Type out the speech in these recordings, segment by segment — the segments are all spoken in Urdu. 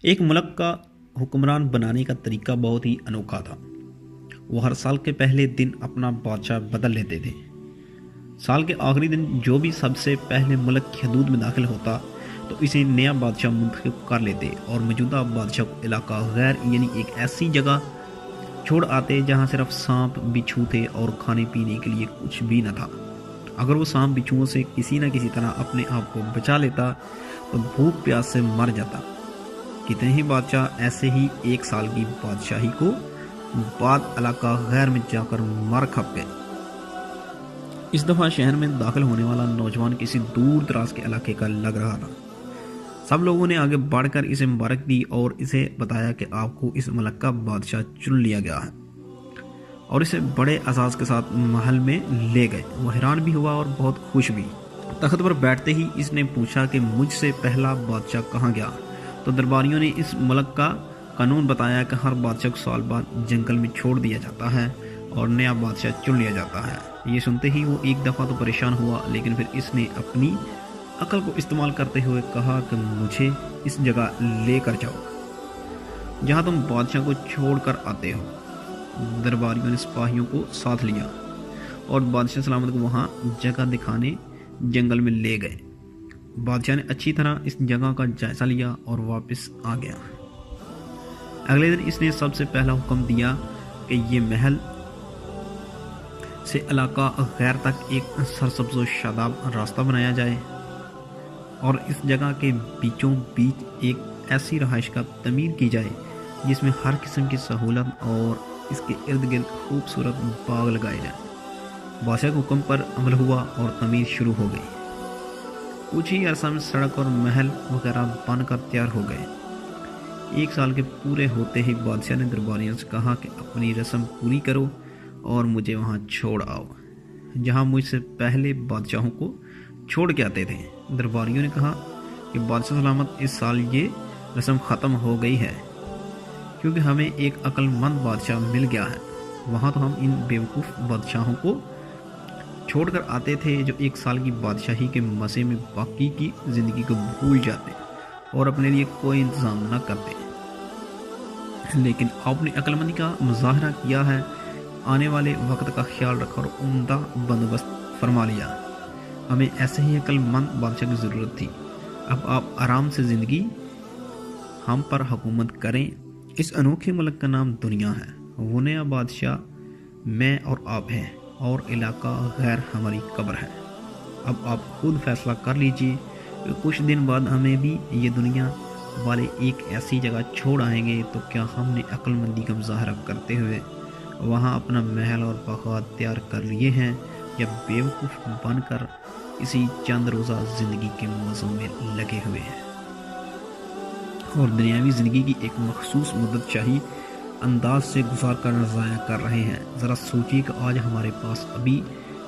ایک ملک کا حکمران بنانے کا طریقہ بہت ہی انوکھا تھا۔ وہ ہر سال کے پہلے دن اپنا بادشاہ بدل لیتے تھے۔ سال کے آخری دن جو بھی سب سے پہلے ملک کی حدود میں داخل ہوتا تو اسے نیا بادشاہ منتخب کر لیتے اور موجودہ بادشاہ کو علاقہ غیر یعنی ایک ایسی جگہ چھوڑ آتے جہاں صرف سانپ بچھو تھے اور کھانے پینے کے لیے کچھ بھی نہ تھا۔ اگر وہ سانپ بچھوؤں سے کسی نہ کسی طرح اپنے آپ کو بچا لیتا تو بھوک پیاس سے مر جاتا۔ کتنے ہی بادشاہ ایسے ہی ایک سال کی بادشاہی کو بعد علاقہ غیر میں جا کر مر کھپ گئے۔ اس دفعہ شہر میں داخل ہونے والا نوجوان کسی دور دراز کے علاقے کا لگ رہا تھا۔ سب لوگوں نے آگے بڑھ کر اسے مبارک دی اور اسے بتایا کہ آپ کو اس ملک کا بادشاہ چن لیا گیا ہے، اور اسے بڑے اعزاز کے ساتھ محل میں لے گئے۔ وہ حیران بھی ہوا اور بہت خوش بھی۔ تخت پر بیٹھتے ہی اس نے پوچھا کہ مجھ سے پہلا بادشاہ کہاں گیا؟ تو درباریوں نے اس ملک کا قانون بتایا کہ ہر بادشاہ کو سال بعد جنگل میں چھوڑ دیا جاتا ہے اور نیا بادشاہ چن لیا جاتا ہے۔ یہ سنتے ہی وہ ایک دفعہ تو پریشان ہوا، لیکن پھر اس نے اپنی عقل کو استعمال کرتے ہوئے کہا کہ مجھے اس جگہ لے کر جاؤ جہاں تم بادشاہ کو چھوڑ کر آتے ہو۔ درباریوں نے سپاہیوں کو ساتھ لیا اور بادشاہ سلامت کو وہاں جگہ دکھانے جنگل میں لے گئے۔ بادشاہ نے اچھی طرح اس جگہ کا جائزہ لیا اور واپس آ گیا۔ اگلے دن اس نے سب سے پہلا حکم دیا کہ یہ محل سے علاقہ غیر تک ایک سرسبز و شاداب راستہ بنایا جائے اور اس جگہ کے بیچوں بیچ ایک ایسی رہائش کا تعمیر کی جائے جس میں ہر قسم کی سہولت اور اس کے ارد گرد خوبصورت باغ لگائے جائیں۔ بادشاہ کے حکم پر عمل ہوا اور تعمیر شروع ہو گئی۔ کچھ ہی عرصہ میں سڑک اور محل وغیرہ بن کر تیار ہو گئے۔ ایک سال کے پورے ہوتے ہی بادشاہ نے درباریوں سے کہا کہ اپنی رسم پوری کرو اور مجھے وہاں چھوڑ آؤ جہاں مجھ سے پہلے بادشاہوں کو چھوڑ کے آتے تھے۔ درباریوں نے کہا کہ بادشاہ سلامت، اس سال یہ رسم ختم ہو گئی ہے کیونکہ ہمیں ایک عقل مند بادشاہ مل گیا ہے۔ وہاں تو ہم ان بیوقوف بادشاہوں کو چھوڑ کر آتے تھے جو ایک سال کی بادشاہی کے مزے میں باقی کی زندگی کو بھول جاتے اور اپنے لیے کوئی انتظام نہ کرتے، لیکن آپ نے عقل مندی کا مظاہرہ کیا ہے، آنے والے وقت کا خیال رکھا اور عمدہ بندوبست فرما لیا۔ ہمیں ایسے ہی عقل مند بادشاہ کی ضرورت تھی۔ اب آپ آرام سے زندگی ہم پر حکومت کریں۔ اس انوکھے ملک کا نام دنیا ہے۔ وہ نیا بادشاہ میں اور آپ ہیں اور علاقہ غیر ہماری قبر ہے۔ اب آپ خود فیصلہ کر لیجئے کہ کچھ دن بعد ہمیں بھی یہ دنیا والے ایک ایسی جگہ چھوڑ آئیں گے تو کیا ہم نے عقل مندی کا مظاہرہ کرتے ہوئے وہاں اپنا محل اور باغات تیار کر لیے ہیں، یا بیوقوف بن کر اسی چند روزہ زندگی کے مزوں میں لگے ہوئے ہیں اور دنیاوی زندگی کی ایک مخصوص مدت شاہی انداز سے گزار کر ضائع کر رہے ہیں۔ ذرا سوچیے کہ آج ہمارے پاس ابھی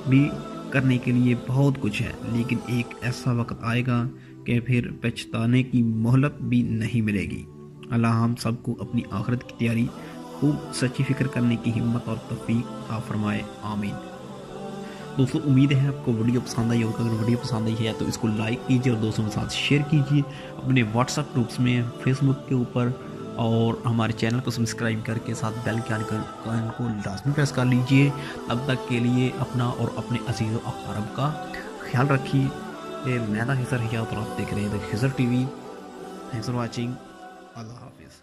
بھی کرنے کے لیے بہت کچھ ہے، لیکن ایک ایسا وقت آئے گا کہ پھر پچھتانے کی مہلت بھی نہیں ملے گی۔ اللہ ہم سب کو اپنی آخرت کی تیاری خوب سچی فکر کرنے کی ہمت اور توفیق عطا فرمائے، آمین۔ دوستوں، امید ہے آپ کو ویڈیو پسند آئی ہوگا۔ اگر ویڈیو پسند آئی ہے تو اس کو لائک کیجیے اور دوستوں کے ساتھ شیئر کیجیے اپنے واٹس ایپ گروپس میں، فیس بک کے اوپر، اور ہمارے چینل کو سبسکرائب کر کے ساتھ بیل کے آئیکن کو لازمی پریس کر لیجیے۔ تب تک کے لیے اپنا اور اپنے عزیز و اقارب کا خیال رکھیے۔ میں تھا خضر حیات اور آپ دیکھ رہے ہیں Khizar TV. Thanks for watching. اللہ حافظ۔